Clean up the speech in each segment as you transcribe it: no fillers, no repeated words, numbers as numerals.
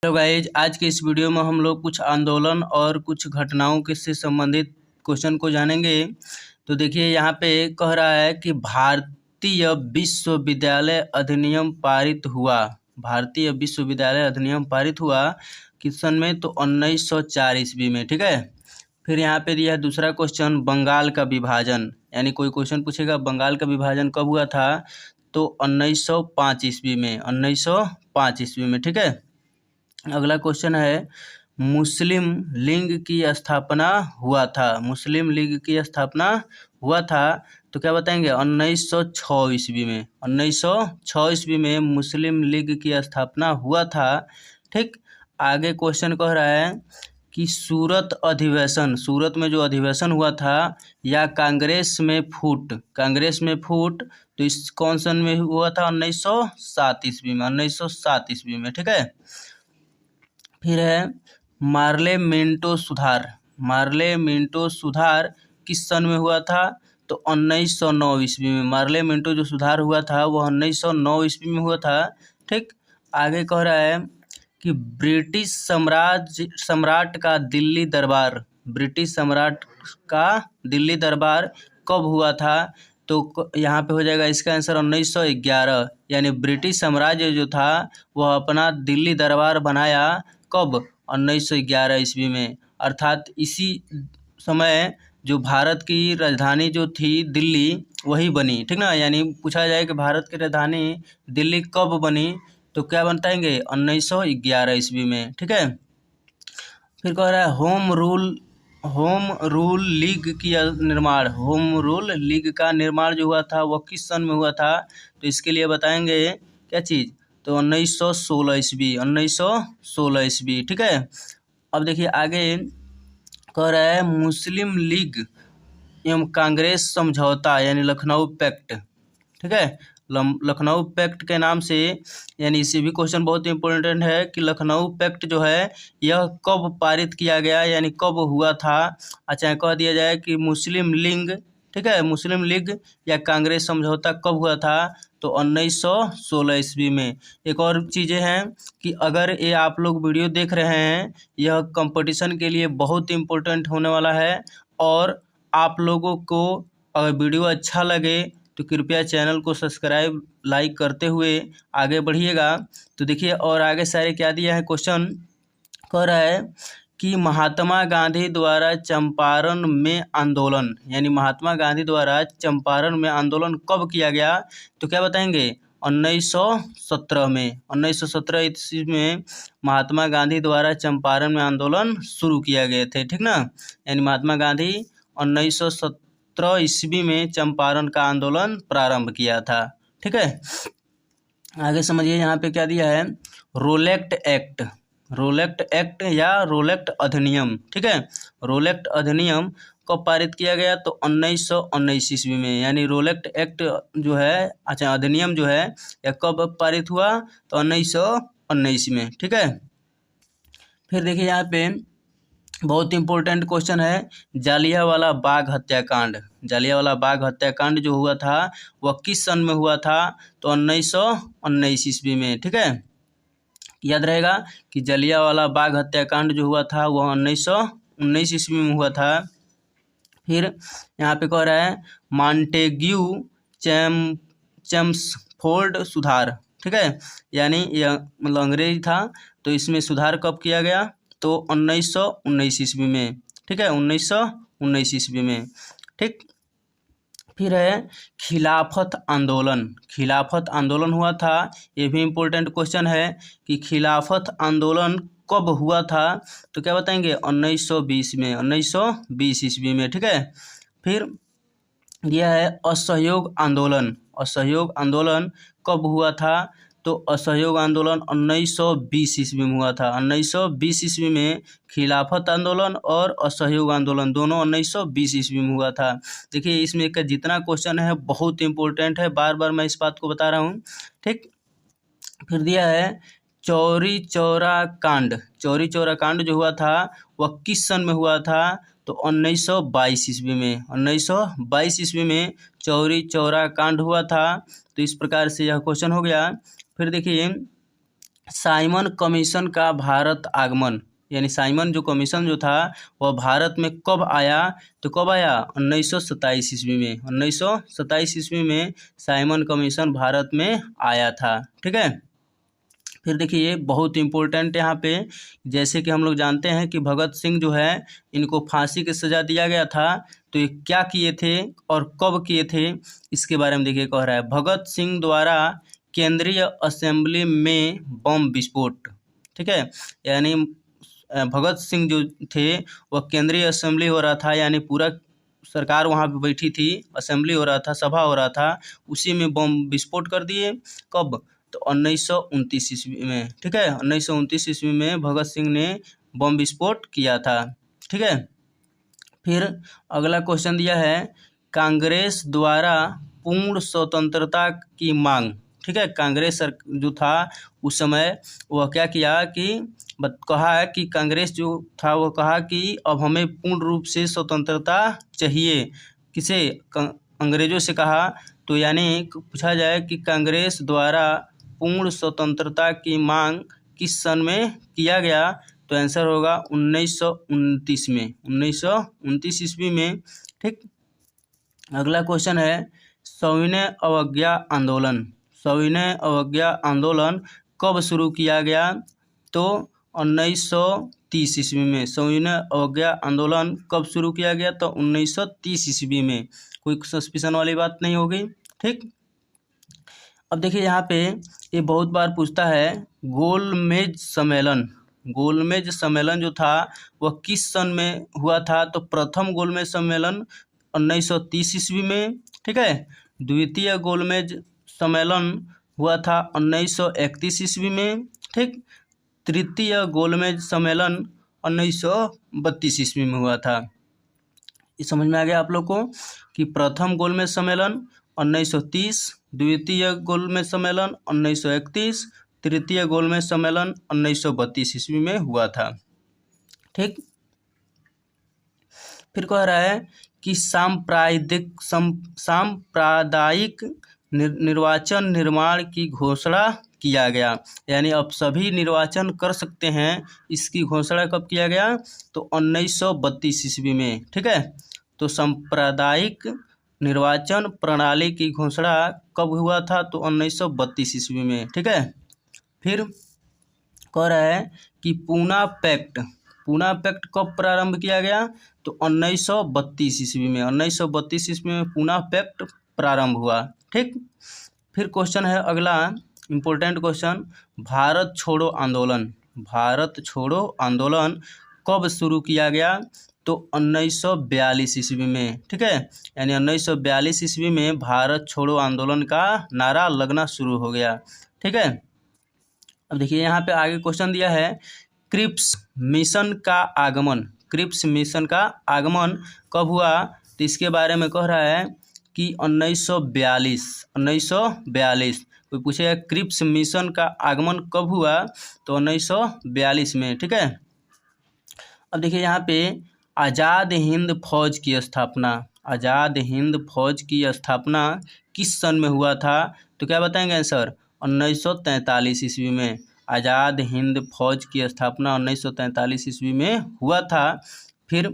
Hello guys, आज के इस वीडियो में हम लोग कुछ आंदोलन और कुछ घटनाओं के से संबंधित क्वेश्चन को जानेंगे। तो देखिए यहाँ पे कह रहा है कि भारतीय विश्वविद्यालय अधिनियम पारित हुआ। भारतीय विश्वविद्यालय अधिनियम पारित हुआ किस सन में? तो 1904 ईस्वी में। ठीक है। फिर यहाँ पे दिया है दूसरा क्वेश्चन, बंगाल का विभाजन, यानी कोई क्वेश्चन पूछेगा बंगाल का विभाजन कब हुआ था? तो 1905 ईस्वी में। 1905 ईस्वी में। ठीक है। अगला क्वेश्चन है, मुस्लिम लीग की स्थापना हुआ था। मुस्लिम लीग की स्थापना हुआ था तो क्या बताएंगे? 1906 ईस्वी में। 1906 ईस्वी में मुस्लिम लीग की स्थापना हुआ था। ठीक। आगे क्वेश्चन कह रहा है कि सूरत अधिवेशन, सूरत में जो अधिवेशन हुआ था या कांग्रेस में फूट, कांग्रेस में फूट, तो इस कौन सन में हुआ था? 1907 ईस्वी में। 1907 ईस्वी में। ठीक है। फिर है पार्लियामेंटो सुधार। पार्लियामेंटो सुधार किस सन में हुआ था? तो 1909 ईस्वी में। पार्लियामेंटो जो सुधार हुआ था वो 1909 ईस्वी में हुआ था। ठीक। आगे कह रहा है कि ब्रिटिश सम्राट का दिल्ली दरबार, ब्रिटिश सम्राट का दिल्ली दरबार कब हुआ था? तो यहाँ पे हो जाएगा इसका आंसर 1911, यानी ब्रिटिश साम्राज्य जो था वह अपना दिल्ली दरबार बनाया कब? 1911 ईस्वी में। अर्थात इसी समय जो भारत की राजधानी जो थी दिल्ली वही बनी। ठीक ना। यानी पूछा जाए कि भारत की राजधानी दिल्ली कब बनी, तो क्या बताएंगे? 1911 ईस्वी में। ठीक है। फिर कह रहा है होम रूल लीग की निर्माण, होम रूल लीग का निर्माण जो हुआ था वह किस सन में हुआ था? तो इसके लिए बताएंगे क्या चीज़? तो 1916 ईस्वी। 1916 ईस्वी। ठीक है। अब देखिए आगे कह रहा है मुस्लिम लीग एवं कांग्रेस समझौता, यानी लखनऊ पैक्ट। ठीक है। लखनऊ पैक्ट के नाम से, यानी इसी भी क्वेश्चन बहुत इंपॉर्टेंट है कि लखनऊ पैक्ट जो है यह कब पारित किया गया, यानी कब हुआ था। अच्छा, कह दिया जाए कि मुस्लिम लीग, ठीक है, मुस्लिम लीग या कांग्रेस समझौता कब हुआ था? तो 1916 ईस्वी में। एक और चीज़ें हैं कि अगर ये आप लोग वीडियो देख रहे हैं, यह कंपटीशन के लिए बहुत इम्पोर्टेंट होने वाला है। और आप लोगों को अगर वीडियो अच्छा लगे तो कृपया चैनल को सब्सक्राइब लाइक करते हुए आगे बढ़िएगा। तो देखिए और आगे सारे क्या दिया है क्वेश्चन। कह रहा है कि महात्मा गांधी द्वारा चंपारण में आंदोलन, यानी महात्मा गांधी द्वारा चंपारण में आंदोलन कब किया गया? तो क्या बताएंगे? 1917 में। 1917 ईस्वी में महात्मा गांधी द्वारा चंपारण में आंदोलन शुरू किया गए थे। ठीक ना। यानी महात्मा गांधी 1917 ईस्वी में चंपारण का आंदोलन प्रारंभ किया था। ठीक है। आगे समझिए यहाँ पे क्या दिया है, रोलेक्ट एक्ट। रोलेक्ट एक्ट या रोलेक्ट अधिनियम। ठीक है। रोलेक्ट अधिनियम कब पारित किया गया? तो 1919 ईस्वी में। यानी रोलेक्ट एक्ट जो है, अच्छा अधिनियम जो है यह कब पारित हुआ? तो 1919 में। ठीक है। फिर देखिए यहाँ पे बहुत इंपॉर्टेंट क्वेश्चन है, जालियांवाला बाग हत्याकांड। जालियांवाला बाग हत्याकांड जो हुआ था वह किस सन में हुआ था? तो 1919 ईस्वी में। ठीक है। याद रहेगा कि जालियांवाला बाग हत्याकांड जो हुआ था वह 1919 ईस्वी में हुआ था। फिर यहाँ पे कह रहा है मॉन्टेग्यू चेम्सफोर्ड सुधार। ठीक है। यानी यह मतलब अंग्रेज था, तो इसमें सुधार कब किया गया? तो 1919 ईस्वी में। ठीक है। 1919 ईस्वी में। ठीक। फिर है खिलाफत आंदोलन। खिलाफत आंदोलन हुआ था, ये भी इम्पोर्टेंट क्वेश्चन है कि खिलाफत आंदोलन कब हुआ था? तो क्या बताएंगे? 1920 में। 1920 ईस्वी में। ठीक है। फिर यह है असहयोग आंदोलन। असहयोग आंदोलन कब हुआ था? तो असहयोग आंदोलन 1920 ईस्वी में हुआ था। 1920 ईस्वी में खिलाफत आंदोलन और असहयोग आंदोलन दोनों 1920 ईस्वी में हुआ था। देखिए इसमें का जितना क्वेश्चन है बहुत इंपॉर्टेंट है, बार बार मैं इस बात को बता रहा हूँ। ठीक। फिर दिया है चौरी चौरा कांड। चौरी चौरा कांड जो हुआ था वह किस सन में हुआ था? तो 1922 ईस्वी में। 1922 ईस्वी में चौरी चौरा कांड हुआ था। तो इस प्रकार से यह क्वेश्चन हो गया। फिर देखिए साइमन कमीशन का भारत आगमन, यानी साइमन जो कमीशन जो था वह भारत में कब आया, तो कब आया 1927 ईस्वी में। 1927 ईस्वी में साइमन कमीशन भारत में आया था। ठीक है। फिर देखिए बहुत इम्पोर्टेंट यहाँ पे, जैसे कि हम लोग जानते हैं कि भगत सिंह जो है इनको फांसी की सज़ा दिया गया था, तो ये क्या किए थे और कब किए थे, इसके बारे में देखिए कह रहा है। भगत सिंह द्वारा केंद्रीय असेंबली में बम विस्फोट। ठीक है, यानी भगत सिंह जो थे वह केंद्रीय असेंबली हो रहा था, यानी पूरा सरकार वहाँ पे बैठी थी, असेंबली हो रहा था, सभा हो रहा था, उसी में बम विस्फोट कर दिए। कब, तो 1929 ईस्वी में। ठीक है, 1929 ईस्वी में भगत सिंह ने बम विस्फोट किया था। ठीक है। फिर अगला क्वेश्चन दिया है, कांग्रेस द्वारा पूर्ण स्वतंत्रता की मांग। ठीक है, कांग्रेस जो था उस समय वह क्या किया कि कहा है कि कांग्रेस जो था वह कहा कि अब हमें पूर्ण रूप से स्वतंत्रता चाहिए। किसे, अंग्रेजों से कहा। तो यानी पूछा जाए कि कांग्रेस द्वारा पूर्ण स्वतंत्रता की मांग किस सन में किया गया, तो आंसर होगा 1929 में, 1929 ईस्वी में। ठीक। अगला क्वेश्चन है, सविनय अवज्ञा आंदोलन। सविनय अवज्ञा आंदोलन कब शुरू किया गया, तो 1930 ईस्वी में। सविनय अवज्ञा आंदोलन कब शुरू किया गया, तो 1930 ईस्वी में। कोई सस्पिशन वाली बात नहीं होगी। ठीक। अब देखिए यहाँ पे ये बहुत बार पूछता है, गोलमेज सम्मेलन। गोलमेज सम्मेलन जो था वह किस सन में हुआ था, तो प्रथम गोलमेज सम्मेलन 1930 ईस्वी में। ठीक है। द्वितीय गोलमेज सम्मेलन हुआ था 1931 ईस्वी में। ठीक। तृतीय गोलमेज सम्मेलन 1932 ईस्वी में हुआ था। ये समझ में आ गया आप लोग को कि प्रथम गोलमेज सम्मेलन 1930, द्वितीय गोलमेज सम्मेलन 1931, तृतीय गोलमेज सम्मेलन 1932 ईस्वी में हुआ था। ठीक। फिर कह रहा है कि सांप्रदायिक निर्वाचन निर्माण की घोषणा किया गया, यानी अब सभी निर्वाचन कर सकते हैं, इसकी घोषणा कब किया गया, तो 1932 ईस्वी में। ठीक है। तो सांप्रदायिक निर्वाचन प्रणाली की घोषणा कब हुआ था, तो 1932 ईस्वी में। ठीक है। फिर कह रहा है कि पूना पैक्ट, पूना पैक्ट कब प्रारंभ किया गया, तो 1932 ईस्वी में। 1932 ईस्वी में पूना पैक्ट प्रारंभ हुआ। ठीक। फिर क्वेश्चन है अगला इम्पोर्टेंट क्वेश्चन, भारत छोड़ो आंदोलन। भारत छोड़ो आंदोलन कब शुरू किया गया, तो 1942 ईस्वी में। ठीक है, यानी 1942 ईस्वी में भारत छोड़ो आंदोलन का नारा लगना शुरू हो गया। ठीक है। अब देखिए यहाँ पे आगे क्वेश्चन दिया है, क्रिप्स मिशन का आगमन। क्रिप्स मिशन का आगमन कब हुआ, तो इसके बारे में कह रहा है कि 1942। 1942 कोई पूछेगा क्रिप्स मिशन का आगमन कब हुआ, तो 1942 में। ठीक है। अब देखिए यहाँ पे आज़ाद हिंद फौज की स्थापना, आज़ाद हिंद फौज की स्थापना किस सन में हुआ था, तो क्या बताएंगे आंसर, 1943 ईस्वी में। आज़ाद हिंद फौज की स्थापना 1943 ईस्वी में हुआ था। फिर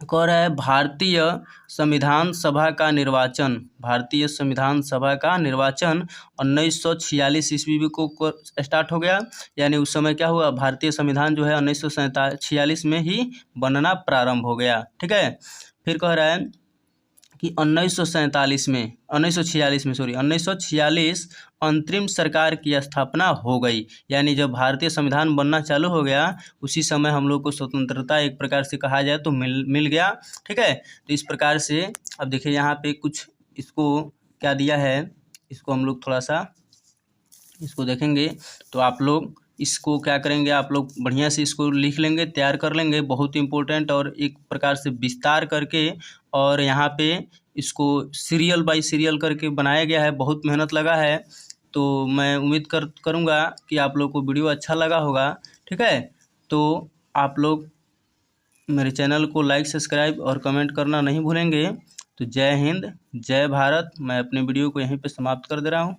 कह रहा है भारतीय संविधान सभा का निर्वाचन, भारतीय संविधान सभा का निर्वाचन 1946 ईस्वी को स्टार्ट हो गया, यानी उस समय क्या हुआ, भारतीय संविधान जो है 1946 में ही बनना प्रारंभ हो गया। ठीक है। फिर कह रहा है कि 1946 अंतरिम सरकार की स्थापना हो गई, यानी जब भारतीय संविधान बनना चालू हो गया उसी समय हम लोग को स्वतंत्रता एक प्रकार से कहा जाए तो मिल गया। ठीक है। तो इस प्रकार से अब देखिए यहाँ पे कुछ इसको क्या दिया है, इसको हम लोग थोड़ा सा इसको देखेंगे, तो आप लोग इसको क्या करेंगे, आप लोग बढ़िया से इसको लिख लेंगे, तैयार कर लेंगे, बहुत इंपॉर्टेंट और एक प्रकार से विस्तार करके, और यहाँ पे इसको सीरियल बाय सीरियल करके बनाया गया है, बहुत मेहनत लगा है। तो मैं उम्मीद करूँगा कि आप लोग को वीडियो अच्छा लगा होगा। ठीक है। तो आप लोग मेरे चैनल को लाइक, सब्सक्राइब और कमेंट करना नहीं भूलेंगे। तो जय हिंद, जय भारत। मैं अपने वीडियो को यहीं पे समाप्त कर दे रहा हूँ।